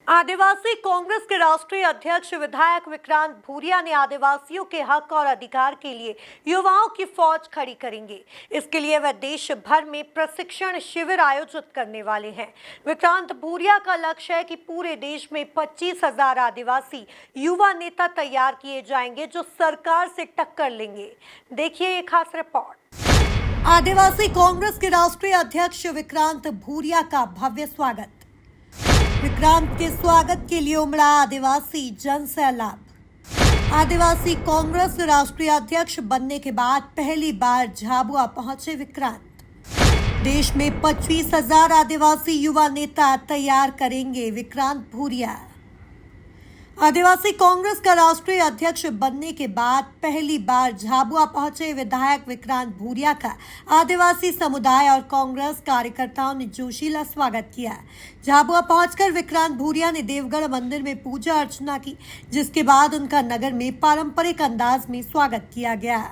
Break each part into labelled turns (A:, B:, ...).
A: आदिवासी कांग्रेस के राष्ट्रीय अध्यक्ष विधायक विक्रांत भूरिया ने आदिवासियों के हक और अधिकार के लिए युवाओं की फौज खड़ी करेंगे। इसके लिए वह देश भर में प्रशिक्षण शिविर आयोजित करने वाले हैं। विक्रांत भूरिया का लक्ष्य है कि पूरे देश में 25,000 आदिवासी युवा नेता तैयार किए जाएंगे जो सरकार से टक्कर लेंगे। देखिए ये खास रिपोर्ट। आदिवासी कांग्रेस के राष्ट्रीय अध्यक्ष विक्रांत भूरिया का भव्य स्वागत। विक्रांत के स्वागत के लिए उमड़ा आदिवासी जन सैलाब। आदिवासी कांग्रेस राष्ट्रीय अध्यक्ष बनने के बाद पहली बार झाबुआ पहुंचे विक्रांत। देश में 25,000 आदिवासी युवा नेता तैयार करेंगे विक्रांत भूरिया। आदिवासी कांग्रेस का राष्ट्रीय अध्यक्ष बनने के बाद पहली बार झाबुआ पहुंचे विधायक विक्रांत भूरिया का आदिवासी समुदाय और कांग्रेस कार्यकर्ताओं ने जोशीला स्वागत किया। झाबुआ पहुंचकर विक्रांत भूरिया ने देवगढ़ मंदिर में पूजा अर्चना की, जिसके बाद उनका नगर में पारंपरिक अंदाज में स्वागत किया गया।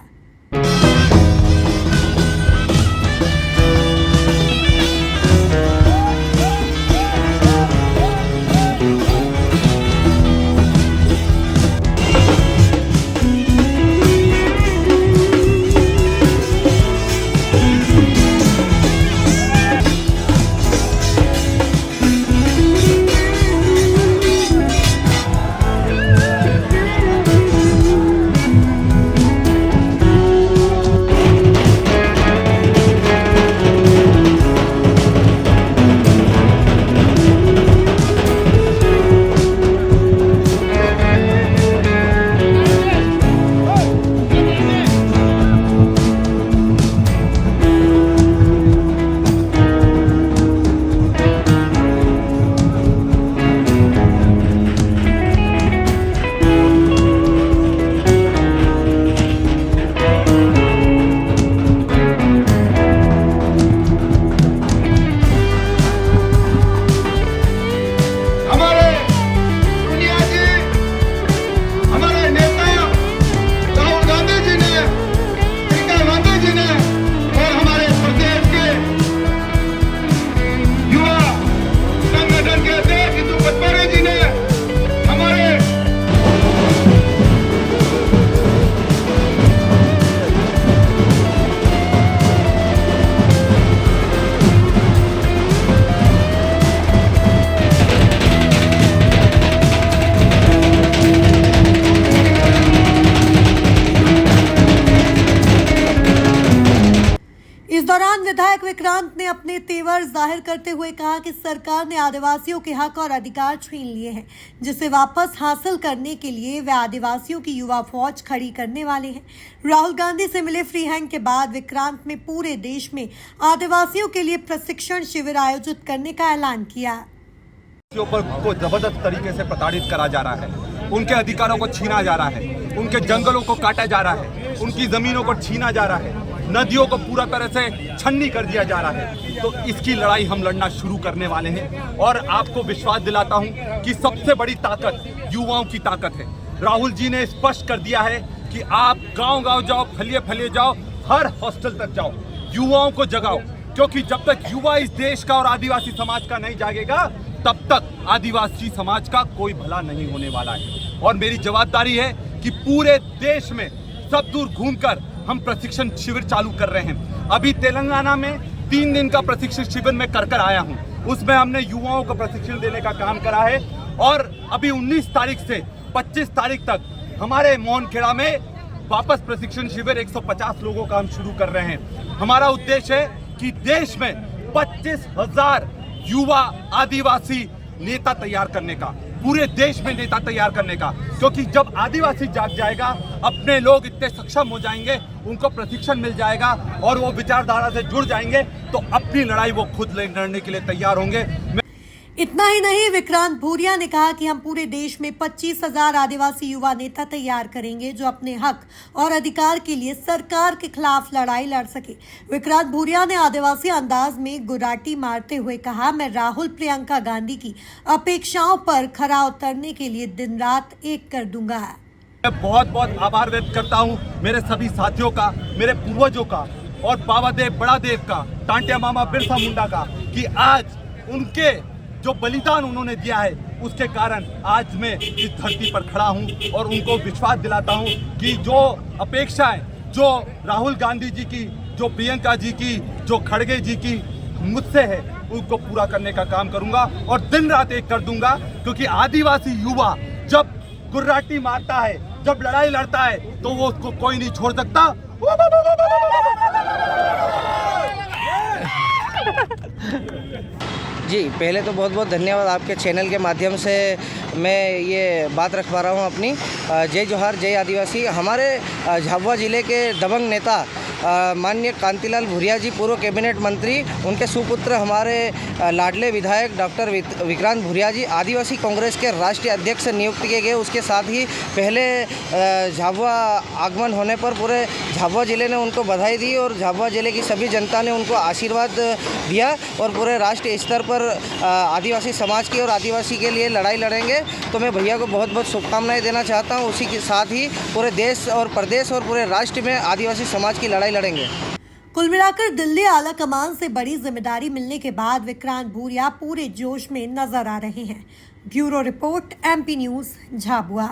A: इस दौरान विधायक विक्रांत ने अपने तेवर जाहिर करते हुए कहा कि सरकार ने आदिवासियों के हक और अधिकार छीन लिए हैं, जिसे वापस हासिल करने के लिए वे आदिवासियों की युवा फौज खड़ी करने वाले हैं। राहुल गांधी से मिले फ्री हैंड के बाद विक्रांत ने पूरे देश में आदिवासियों के लिए प्रशिक्षण शिविर आयोजित करने का ऐलान किया।
B: को जबरदस्त तरीके से प्रताड़ित करा जा रहा है, उनके अधिकारों को छीना जा रहा है, उनके जंगलों को काटा जा रहा है, उनकी जमीनों को छीना जा रहा है, नदियों को पूरा तरह से छन्नी कर दिया जा रहा है। तो इसकी लड़ाई हम लड़ना शुरू करने वाले हैं और आपको विश्वास दिलाता हूं कि सबसे बड़ी ताकत युवाओं की ताकत है। राहुल जी ने स्पष्ट कर दिया है कि आप गांव-गांव जाओ, फलिए जाओ, हर हॉस्टल तक जाओ, युवाओं को जगाओ, क्योंकि जब तक युवा इस देश का और आदिवासी समाज का नहीं जागेगा तब तक आदिवासी समाज का कोई भला नहीं होने वाला है। और मेरी जवाबदारी है कि पूरे देश में सब दूर घूमकर हम प्रशिक्षण शिविर चालू कर रहे हैं। अभी तेलंगाना में 3 दिन का प्रशिक्षण शिविर में कर आया हूं। उसमें हमने युवाओं को प्रशिक्षण देने का काम करा है और अभी 19 तारीख से 25 तारीख तक हमारे मोहनखेड़ा में वापस प्रशिक्षण शिविर 150 लोगों का हम शुरू कर रहे हैं। हमारा उद्देश्य है कि देश में 25,000 युवा आदिवासी नेता तैयार करने का, पूरे देश में नेता तैयार करने का, क्योंकि जब आदिवासी जाग जाएगा, अपने लोग इतने सक्षम हो जाएंगे, उनको प्रशिक्षण मिल जाएगा और वो विचारधारा से जुड़ जाएंगे तो अपनी लड़ाई वो खुद लड़ने के लिए तैयार होंगे।
A: इतना ही नहीं, विक्रांत भूरिया ने कहा कि हम पूरे देश में 25,000 आदिवासी युवा नेता तैयार करेंगे जो अपने हक और अधिकार के लिए सरकार के खिलाफ लड़ाई लड़ सके। विक्रांत भूरिया ने आदिवासी अंदाज में गुराटी मारते हुए कहा, मैं राहुल प्रियंका गांधी की अपेक्षाओं पर खरा उतरने के लिए दिन रात एक कर दूंगा।
B: मैं बहुत बहुत आभार व्यक्त करता हूँ मेरे सभी साथियों का, मेरे पूर्वजों का और बाबा देव बड़ा देव का, टांटिया मामा बिरसा मुंडा का, कि आज उनके जो बलिदान उन्होंने दिया है उसके कारण आज मैं इस धरती पर खड़ा हूं और उनको विश्वास दिलाता हूं कि जो अपेक्षाएं जो राहुल गांधी जी की, जो प्रियंका जी की, जो खड़गे जी की मुझसे है, उनको पूरा करने का काम करूंगा और दिन रात एक कर दूंगा। क्योंकि आदिवासी युवा जब गुर्राटी मारता है, जब लड़ाई लड़ता है, तो वो उसको कोई नहीं छोड़ सकता।
C: जी, पहले तो बहुत बहुत धन्यवाद, आपके चैनल के माध्यम से मैं ये बात रख पा रहा हूँ अपनी। जय जोहार, जय आदिवासी। हमारे झाबुआ ज़िले के दबंग नेता माननीय कांतिलाल भूरिया जी, पूर्व कैबिनेट मंत्री, उनके सुपुत्र हमारे लाडले विधायक डॉक्टर विक्रांत भूरिया जी आदिवासी कांग्रेस के राष्ट्रीय अध्यक्ष नियुक्त किए गए। उसके साथ ही पहले झाबुआ आगमन होने पर पूरे झाबुआ ज़िले ने उनको बधाई दी और झाबुआ ज़िले की सभी जनता ने उनको आशीर्वाद दिया और पूरे राष्ट्रीय स्तर पर आदिवासी समाज की और आदिवासी के लिए लड़ाई लड़ेंगे। तो मैं भैया को बहुत बहुत शुभकामनाएं देना चाहता हूं। उसी के साथ ही पूरे देश और प्रदेश और पूरे राष्ट्र में आदिवासी समाज की लड़ाई लड़ेंगे।
A: कुल मिलाकर दिल्ली आला कमान से बड़ी जिम्मेदारी मिलने के बाद विक्रांत भूरिया पूरे जोश में नजर आ रहे हैं। Bureau report, MP news, Jhabua.